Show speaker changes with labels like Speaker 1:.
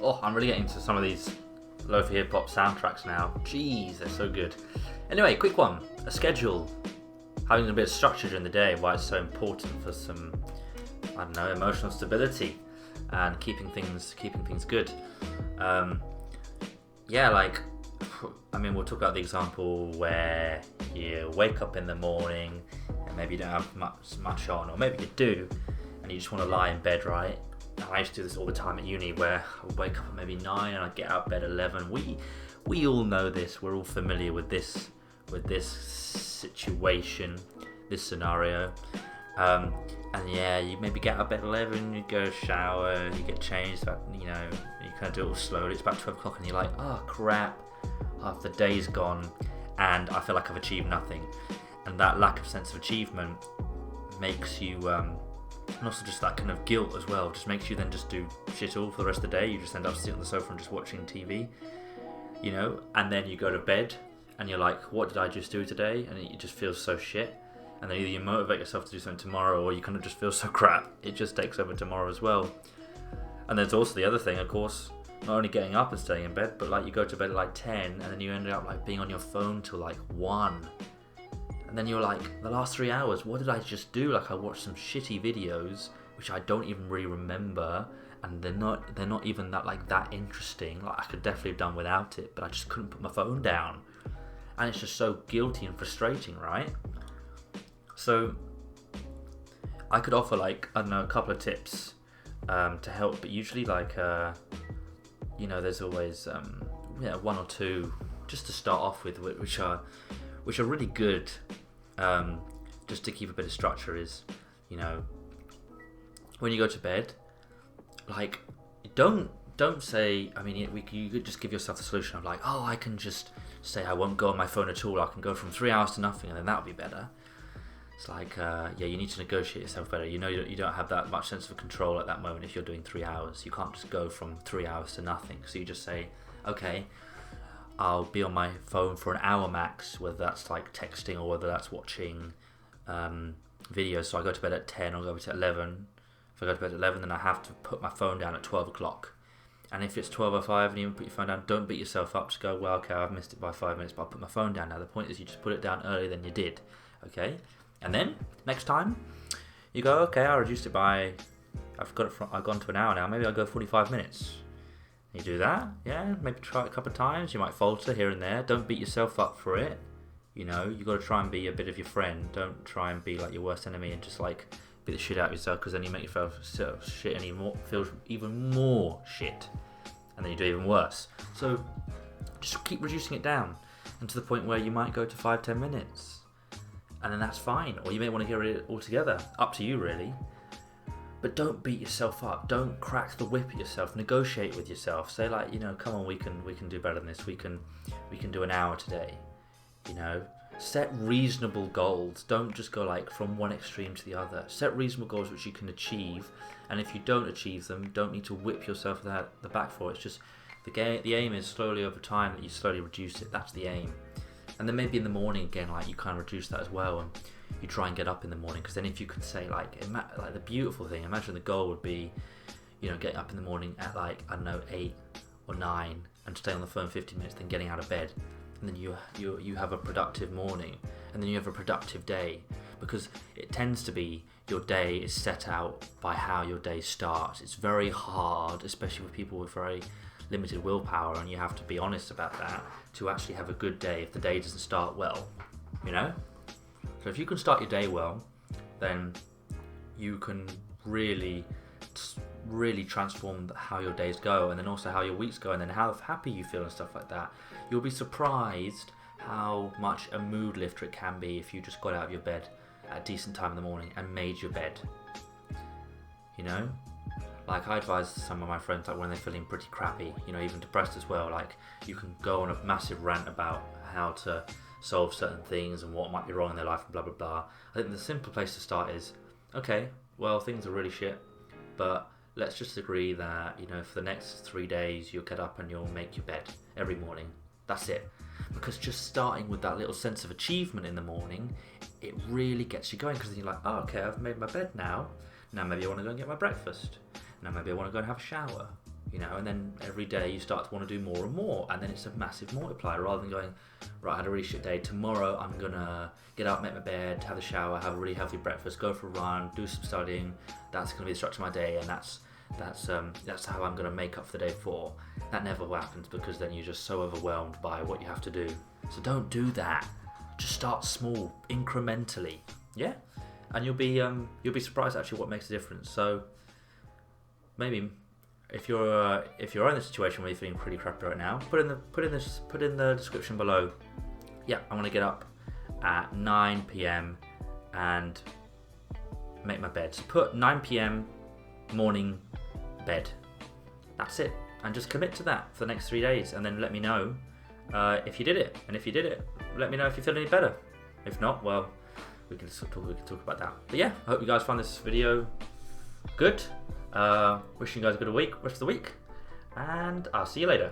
Speaker 1: Oh, I'm really getting into some of these lo-fi hip-hop soundtracks now. Jeez, they're so good. Anyway, quick one. A schedule. Having a bit of structure during the day, why it's so important for some, I don't know, emotional stability and keeping things good. We'll talk about the example where you wake up in the morning and maybe you don't have much on, or maybe you do, and you just want to lie in bed, right? And I used to do this all the time at uni, where I would wake up at maybe 9 and I'd get out of bed at 11. We all know this. We're all familiar with this situation, this scenario. And yeah, you maybe get out of bed at 11, you go shower, you get changed, you kind of do it all slowly. It's about 12 o'clock and you're like, oh crap, half the day's gone and I feel like I've achieved nothing. And that lack of sense of achievement makes you, and also just that kind of guilt as well, just makes you then just do shit all for the rest of the day. You just end up sitting on the sofa and just watching TV, and then you go to bed and you're like, what did I just do today? And it just feels so shit. And then either you motivate yourself to do something tomorrow, or you kind of just feel so crap, it just takes over tomorrow as well. And there's also the other thing, of course, not only getting up and staying in bed, but like you go to bed at like 10 and then you end up like being on your phone till like 1. And then you're like, the last 3 hours, what did I just do? Like I watched some shitty videos, which I don't even really remember, and they're not even that interesting. Like I could definitely have done without it, but I just couldn't put my phone down. And it's just so guilty and frustrating, right? So I could offer a couple of tips to help, but usually there's always one or two just to start off with, which are really good, just to keep a bit of structure. Is when you go to bed, don't say, you could just give yourself the solution of I can just say I won't go on my phone at all, I can go from 3 hours to nothing, and then that'll be better. It's you need to negotiate yourself better. You don't have that much sense of control at that moment if you're doing 3 hours. You can't just go from 3 hours to nothing. So you just say, okay, I'll be on my phone for an hour max, whether that's texting or whether that's watching videos. So I go to bed at 10 or go to 11. If I go to bed at 11, then I have to put my phone down at 12 o'clock. And if it's 12:05 and you put your phone down, don't beat yourself up. Just go, well, okay, I've missed it by 5 minutes, but I'll put my phone down now. The point is you just put it down earlier than you did, okay? And then next time you go, okay, I reduced it by, I've gone to an hour now, maybe I'll go 45 minutes. You do that, yeah, maybe try it a couple of times. You might falter here and there. Don't beat yourself up for it. You got to try and be a bit of your friend. Don't try and be like your worst enemy and just beat the shit out of yourself, because then you make yourself shit feel even more shit, and then you do even worse. So just keep reducing it down, and to the point where you might go to 5-10 minutes. And then that's fine, or you may want to get rid of it altogether. Up to you, really. But don't beat yourself up. Don't crack the whip at yourself. Negotiate with yourself. Say come on, we can do better than this. We can do an hour today. Set reasonable goals. Don't just go from one extreme to the other. Set reasonable goals which you can achieve. And if you don't achieve them, don't need to whip yourself the back for it. It's just the aim is slowly over time that you slowly reduce it. That's the aim. And then maybe in the morning again, you kind of reduce that as well, and you try and get up in the morning. Because then if you could say the beautiful thing, imagine the goal would be, getting up in the morning at 8 or 9 and staying on the phone 15 minutes, then getting out of bed, and then you have a productive morning, and then you have a productive day. Because it tends to be your day is set out by how your day starts. It's very hard, especially with people with very limited willpower, and you have to be honest about that, to actually have a good day if the day doesn't start well, So if you can start your day well, then you can really transform how your days go, and then also how your weeks go, and then how happy you feel and stuff like that. You'll be surprised how much a mood lifter it can be if you just got out of your bed at a decent time in the morning and made your bed. I advise some of my friends, when they're feeling pretty crappy, even depressed as well, you can go on a massive rant about how to solve certain things and what might be wrong in their life and blah, blah, blah. I think the simple place to start is, okay, well, things are really shit, but let's just agree that, for the next 3 days, you'll get up and you'll make your bed every morning. That's it. Because just starting with that little sense of achievement in the morning, it really gets you going, because then you're like, oh, okay, I've made my bed now. Now maybe I want to go and get my breakfast. Now maybe I want to go and have a shower. you know, and then every day you start to want to do more and more, and then it's a massive multiplier rather than going, right, I had a really shit day, tomorrow I'm gonna get up, make my bed, have a shower, have a really healthy breakfast, go for a run, do some studying. That's gonna be the structure of my day, and that's how I'm gonna make up for the day before. That never happens because then you're just so overwhelmed by what you have to do. So don't do that. Just start small, incrementally, yeah, and you'll be surprised actually what makes a difference. So maybe if you're in a situation where you're feeling pretty crappy right now, put in the description below. Yeah, I want to get up at 9 p.m. and make my bed. So put 9 p.m. morning bed. That's it, and just commit to that for the next 3 days, and then let me know if you did it. And if you did it, let me know if you feel any better. If not, well, we can talk about that. But yeah, I hope you guys found this video good. Wishing you guys a good rest of the week, and I'll see you later.